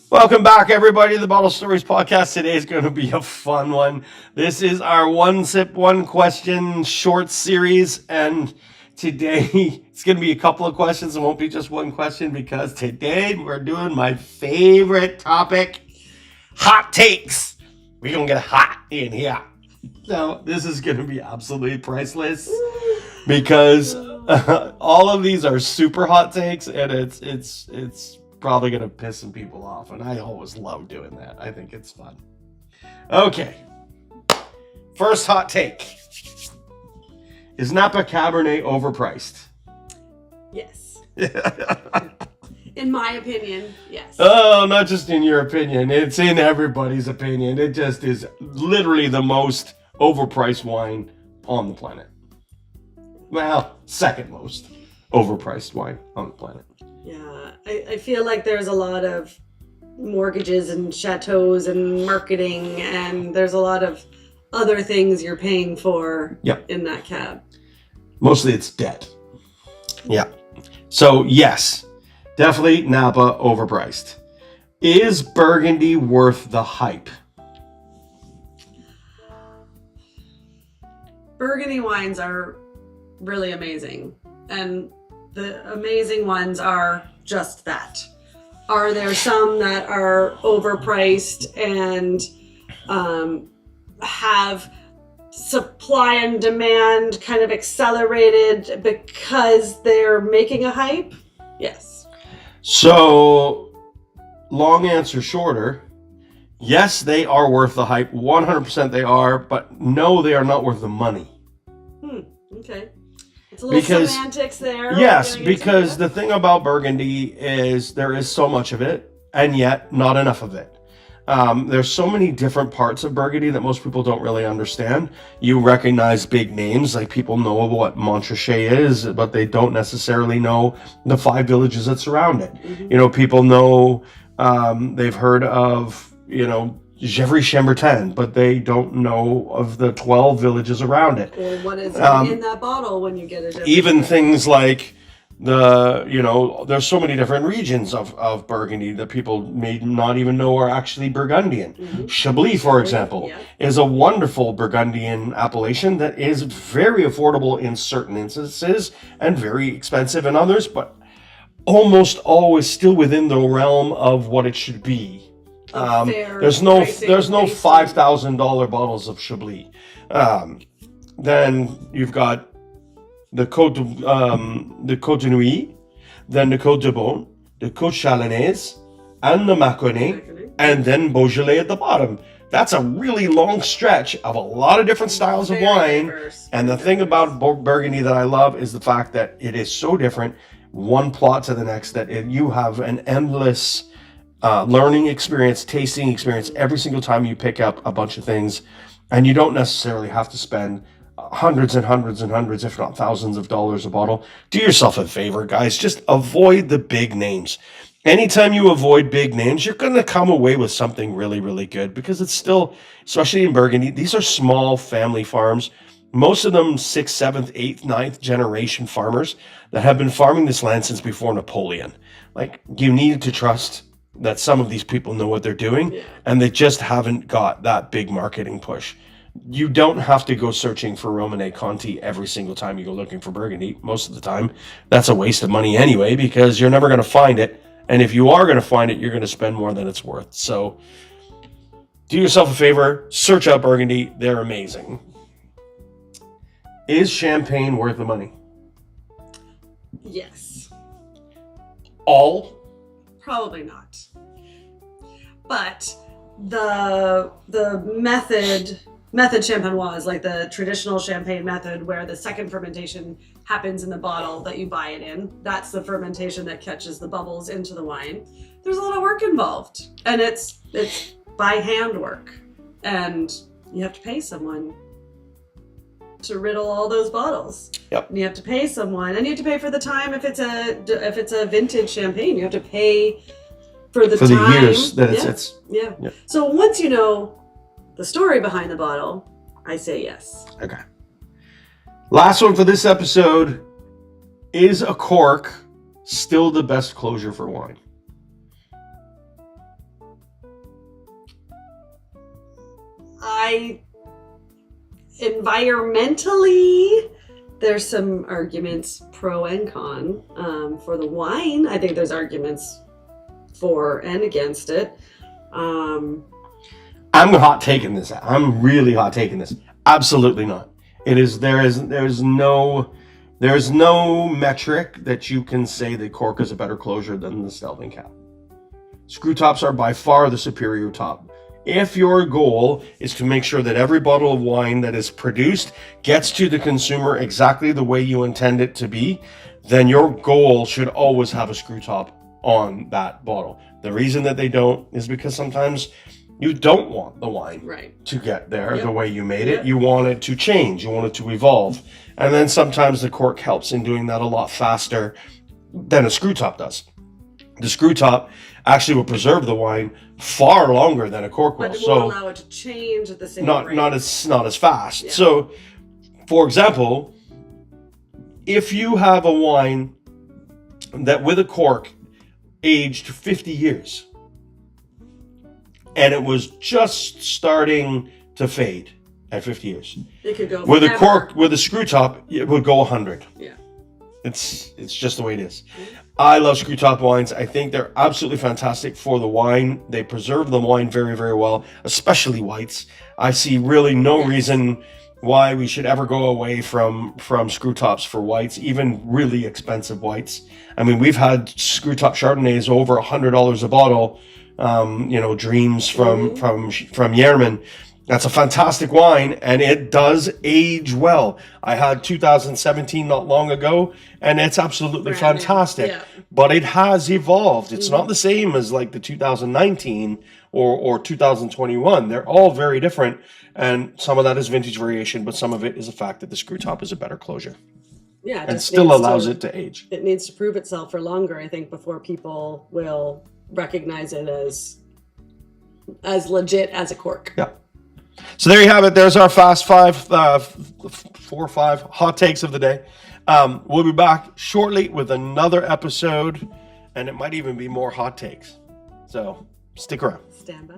Welcome back, everybody, to the Bottle Stories podcast. Today is going to be a fun one. This is our one sip, one question short series, and today it's going to be a couple of questions. It won't be just one question because today we're doing my favorite topic, hot takes. We're going to get hot in here. So this is going to be absolutely priceless because all of these are super hot takes, and it's probably going to piss some people off, and I always love doing that. I think it's fun. Okay. First hot take. Is Napa Cabernet overpriced? Yes. In my opinion, yes. Oh, not just in your opinion. It's in everybody's opinion. It just is literally the most overpriced wine on the planet. Well, second most overpriced wine on the planet. Yeah, I feel like there's a lot of mortgages and chateaus and marketing, and there's a lot of other things you're paying for in that cab. Mostly it's debt. Yeah. So yes, definitely Napa overpriced. Is Burgundy worth the hype? Burgundy wines are really amazing, and the amazing ones are just that. Are there some that are overpriced and have supply and demand kind of accelerated because they're making a hype? Yes. So, long answer shorter, yes, they are worth the hype. 100% they are, but no, they are not worth the money. Okay. It's a little semantics there. Yes, because the thing about Burgundy is there is so much of it, and yet not enough of it. There's so many different parts of Burgundy that most people don't really understand. You recognize big names, like people know what Montrachet is, but they don't necessarily know the 5 villages that surround it. Mm-hmm. You know, people know, they've heard of, Gevrey-Chambertin, but they don't know of the 12 villages around it. Or what is in that bottle when you get it. Even things like there's so many different regions of Burgundy that people may not even know are actually Burgundian. Mm-hmm. Chablis, for example, is a wonderful Burgundian appellation that is very affordable in certain instances and very expensive in others, but almost always still within the realm of what it should be. There's no $5,000 bottles of Chablis. Then you've got the Côte de Nuit, then the Côte de Beaune, the Côte Chalonnaise, and the Mâconnais, and then Beaujolais at the bottom. That's a really long stretch of a lot of different styles of wine. Diverse. And the thing about Burgundy that I love is the fact that it is so different, one plot to the next, that you have an endless learning experience, tasting experience every single time you pick up a bunch of things, and you don't necessarily have to spend hundreds and hundreds and hundreds, if not thousands of dollars a bottle. Do yourself a favor, guys. Just avoid the big names. Anytime you avoid big names, you're going to come away with something really, really good, because it's still, especially in Burgundy, these are small family farms. Most of them 6th, 7th, 8th, 9th generation farmers that have been farming this land since before Napoleon. Like, you need to trust that some of these people know what they're doing, and they just haven't got that big marketing push. You don't have to go searching for Romanée Conti every single time you go looking for Burgundy. Most of the time, that's a waste of money anyway, because you're never going to find it. And if you are going to find it, you're going to spend more than it's worth. So do yourself a favor, search out Burgundy. They're amazing. Is champagne worth the money? Yes. All? Probably not. But the method champenoise, like the traditional champagne method where the second fermentation happens in the bottle that you buy it in, that's the fermentation that catches the bubbles into the wine. There's a lot of work involved, and it's by hand work, and you have to pay someone to riddle all those bottles. Yep. And you have to pay someone, and you have to pay for the time. If it's a vintage champagne, you have to pay for the time. The years that it's. Yeah. So once you know the story behind the bottle, I say yes. Okay. Last one for this episode. Is a cork still the best closure for wine? Environmentally, there's some arguments pro and con. For the wine, I think there's arguments for and against it. I'm hot taking this. I'm really hot taking this. Absolutely not. There's no metric that you can say the cork is a better closure than the Stelvin cap. Screw tops are by far the superior top. If your goal is to make sure that every bottle of wine that is produced gets to the consumer exactly the way you intend it to be, then your goal should always have a screw top on that bottle. The reason that they don't is because sometimes you don't want the wine to get there the way you made it. You want it to change. You want it to evolve. And then sometimes the cork helps in doing that a lot faster than a screw top does. The screw top actually will preserve the wine far longer than a cork will. But it won't allow it to change at the same rate. Not as fast. Yeah. So, for example, if you have a wine that with a cork aged 50 years and it was just starting to fade at 50 years, it could go with a cork, with a screw top, it would go 100. Yeah. It's just the way it is. I love screw top wines. I think they're absolutely fantastic for the wine. They preserve the wine very, very well, especially whites. I see really no reason why we should ever go away from screw tops for whites, even really expensive whites. I mean, we've had screw top Chardonnays over $100 a bottle. Dreams from Yerman. That's a fantastic wine, and it does age well. I had 2017 not long ago, and it's absolutely fantastic. Yeah. But it has evolved. It's not the same as like the 2019 or 2021. They're all very different, and some of that is vintage variation, but some of it is the fact that the screw top is a better closure. Yeah, and still allows it to age. It needs to prove itself for longer, I think, before people will recognize it as legit as a cork. Yeah. So there you have it. There's our fast 4 or 5 hot takes of the day. We'll be back shortly with another episode, and it might even be more hot takes. So stick around. Stand by.